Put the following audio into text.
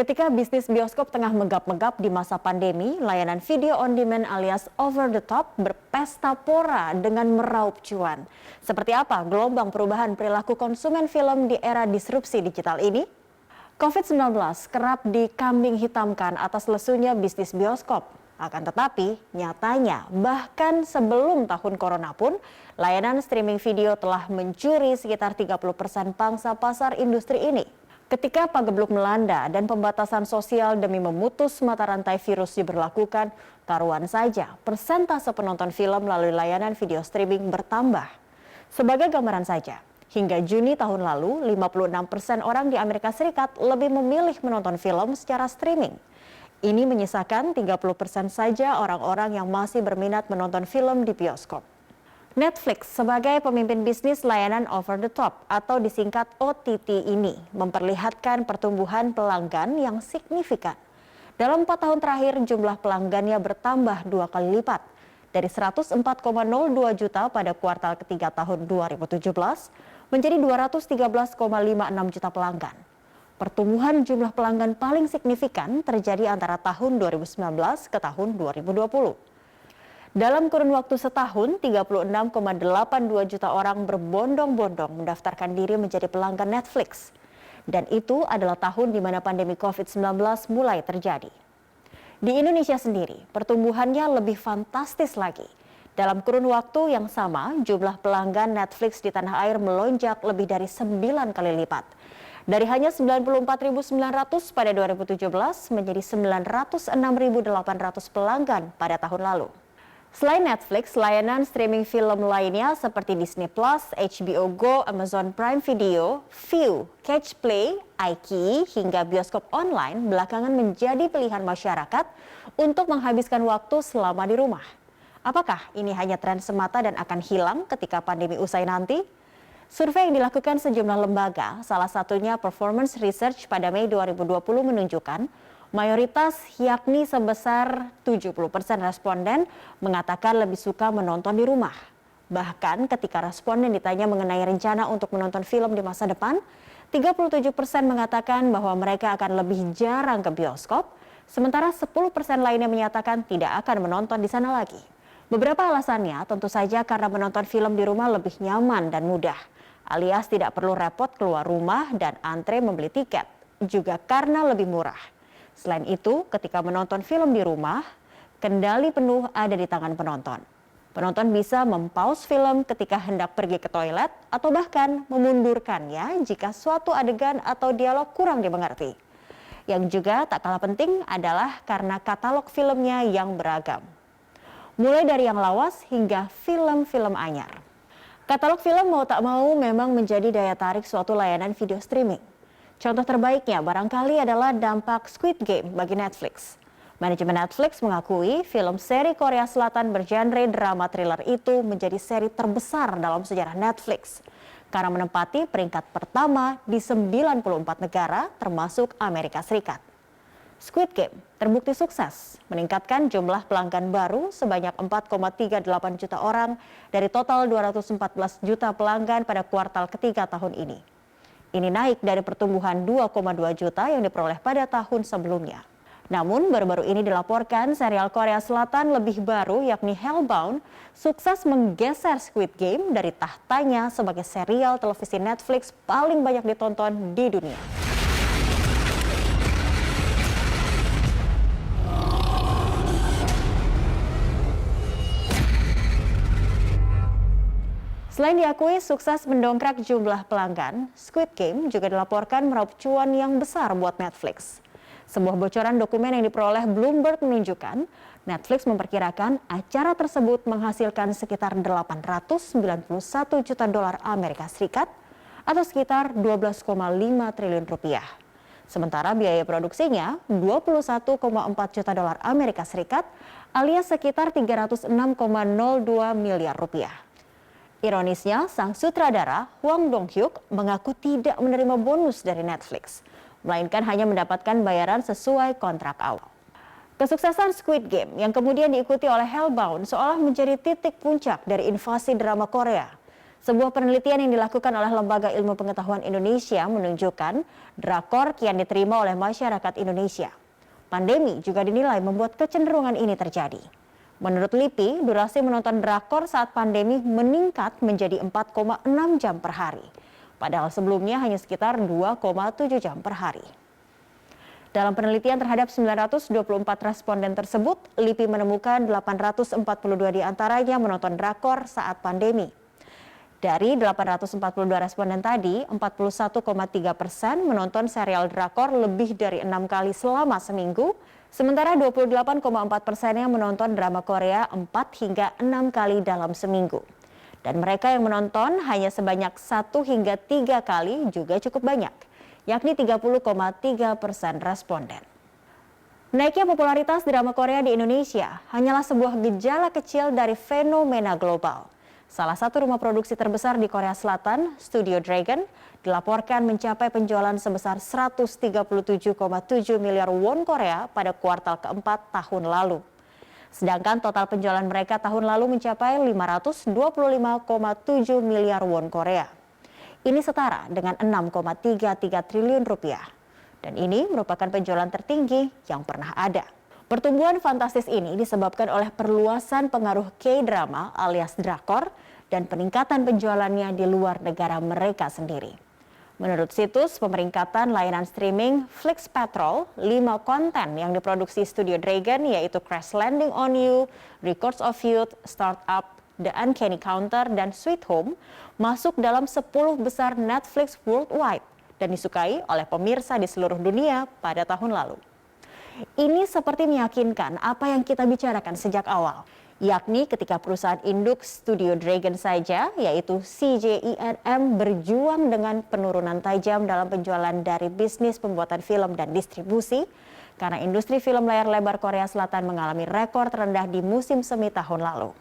Ketika bisnis bioskop tengah megap-megap di masa pandemi, layanan video on demand alias over the top berpesta pora dengan meraup cuan. Seperti apa gelombang perubahan perilaku konsumen film di era disrupsi digital ini? COVID-19 kerap dikambing hitamkan atas lesunya bisnis bioskop. Akan tetapi, nyatanya bahkan sebelum tahun corona pun, layanan streaming video telah mencuri sekitar 30% pangsa pasar industri ini. Ketika pagebluk melanda dan pembatasan sosial demi memutus mata rantai virus diberlakukan, taruhan saja persentase penonton film melalui layanan video streaming bertambah. Sebagai gambaran saja, hingga Juni tahun lalu, 56% orang di Amerika Serikat lebih memilih menonton film secara streaming. Ini menyisakan 30% saja orang-orang yang masih berminat menonton film di bioskop. Netflix sebagai pemimpin bisnis layanan over the top atau disingkat OTT ini memperlihatkan pertumbuhan pelanggan yang signifikan. Dalam 4 tahun terakhir jumlah pelanggannya bertambah 2 kali lipat dari 104,02 juta pada kuartal ketiga tahun 2017 menjadi 213,56 juta pelanggan. Pertumbuhan jumlah pelanggan paling signifikan terjadi antara tahun 2019 ke tahun 2020. Dalam kurun waktu setahun, 36,82 juta orang berbondong-bondong mendaftarkan diri menjadi pelanggan Netflix. Dan itu adalah tahun di mana pandemi COVID-19 mulai terjadi. Di Indonesia sendiri, pertumbuhannya lebih fantastis lagi. Dalam kurun waktu yang sama, jumlah pelanggan Netflix di tanah air melonjak lebih dari 9 kali lipat. Dari hanya 94.900 pada 2017 menjadi 906.800 pelanggan pada tahun lalu. Selain Netflix, layanan streaming film lainnya seperti Disney+, HBO Go, Amazon Prime Video, Viu, Catch Play, iQIYI, hingga bioskop online belakangan menjadi pilihan masyarakat untuk menghabiskan waktu selama di rumah. Apakah ini hanya tren semata dan akan hilang ketika pandemi usai nanti? Survei yang dilakukan sejumlah lembaga, salah satunya Performance Research pada Mei 2020 menunjukkan mayoritas yakni sebesar 70% responden mengatakan lebih suka menonton di rumah. Bahkan ketika responden ditanya mengenai rencana untuk menonton film di masa depan, 37% mengatakan bahwa mereka akan lebih jarang ke bioskop, sementara 10% lainnya menyatakan tidak akan menonton di sana lagi. Beberapa alasannya tentu saja karena menonton film di rumah lebih nyaman dan mudah, alias tidak perlu repot keluar rumah dan antre membeli tiket, juga karena lebih murah. Selain itu, ketika menonton film di rumah, kendali penuh ada di tangan penonton. Penonton bisa mempause film ketika hendak pergi ke toilet atau bahkan memundurkannya jika suatu adegan atau dialog kurang dimengerti. Yang juga tak kalah penting adalah karena katalog filmnya yang beragam. Mulai dari yang lawas hingga film-film anyar. Katalog film mau tak mau memang menjadi daya tarik suatu layanan video streaming. Contoh terbaiknya barangkali adalah dampak Squid Game bagi Netflix. Manajemen Netflix mengakui film seri Korea Selatan bergenre drama thriller itu menjadi seri terbesar dalam sejarah Netflix karena menempati peringkat pertama di 94 negara termasuk Amerika Serikat. Squid Game terbukti sukses meningkatkan jumlah pelanggan baru sebanyak 4,38 juta orang dari total 214 juta pelanggan pada kuartal ketiga tahun ini. Ini naik dari pertumbuhan 2,2 juta yang diperoleh pada tahun sebelumnya. Namun baru-baru ini dilaporkan serial Korea Selatan lebih baru yakni Hellbound sukses menggeser Squid Game dari tahtanya sebagai serial televisi Netflix paling banyak ditonton di dunia. Selain diakui sukses mendongkrak jumlah pelanggan, Squid Game juga dilaporkan meraup cuan yang besar buat Netflix. Sebuah bocoran dokumen yang diperoleh Bloomberg menunjukkan Netflix memperkirakan acara tersebut menghasilkan sekitar 891 juta dolar Amerika Serikat atau sekitar 12,5 triliun rupiah. Sementara biaya produksinya 21,4 juta dolar Amerika Serikat alias sekitar 306,02 miliar rupiah. Ironisnya, sang sutradara Hwang Dong-hyuk mengaku tidak menerima bonus dari Netflix, melainkan hanya mendapatkan bayaran sesuai kontrak awal. Kesuksesan Squid Game yang kemudian diikuti oleh Hellbound seolah menjadi titik puncak dari invasi drama Korea. Sebuah penelitian yang dilakukan oleh Lembaga Ilmu Pengetahuan Indonesia menunjukkan drakor kian diterima oleh masyarakat Indonesia. Pandemi juga dinilai membuat kecenderungan ini terjadi. Menurut LIPI, durasi menonton drakor saat pandemi meningkat menjadi 4,6 jam per hari. Padahal sebelumnya hanya sekitar 2,7 jam per hari. Dalam penelitian terhadap 924 responden tersebut, LIPI menemukan 842 diantaranya menonton drakor saat pandemi. Dari 842 responden tadi, 41,3% menonton serial drakor lebih dari 6 kali selama seminggu, sementara 28,4%-nya menonton drama Korea 4 hingga 6 kali dalam seminggu. Dan mereka yang menonton hanya sebanyak 1 hingga 3 kali juga cukup banyak, yakni 30,3% responden. Naiknya popularitas drama Korea di Indonesia hanyalah sebuah gejala kecil dari fenomena global. Salah satu rumah produksi terbesar di Korea Selatan, Studio Dragon, dilaporkan mencapai penjualan sebesar 137,7 miliar won Korea pada kuartal keempat tahun lalu. Sedangkan total penjualan mereka tahun lalu mencapai 525,7 miliar won Korea. Ini setara dengan 6,33 triliun rupiah. Dan ini merupakan penjualan tertinggi yang pernah ada. Pertumbuhan fantastis ini disebabkan oleh perluasan pengaruh K-drama alias drakor dan peningkatan penjualannya di luar negara mereka sendiri. Menurut situs pemeringkatan layanan streaming Flix Patrol, 5 konten yang diproduksi Studio Dragon yaitu Crash Landing on You, Records of Youth, Startup, The Uncanny Counter, dan Sweet Home masuk dalam 10 besar Netflix worldwide dan disukai oleh pemirsa di seluruh dunia pada tahun lalu. Ini seperti meyakinkan apa yang kita bicarakan sejak awal, yakni ketika perusahaan induk Studio Dragon saja, yaitu CJINM, berjuang dengan penurunan tajam dalam penjualan dari bisnis pembuatan film dan distribusi, karena industri film layar lebar Korea Selatan mengalami rekor terendah di musim semi tahun lalu.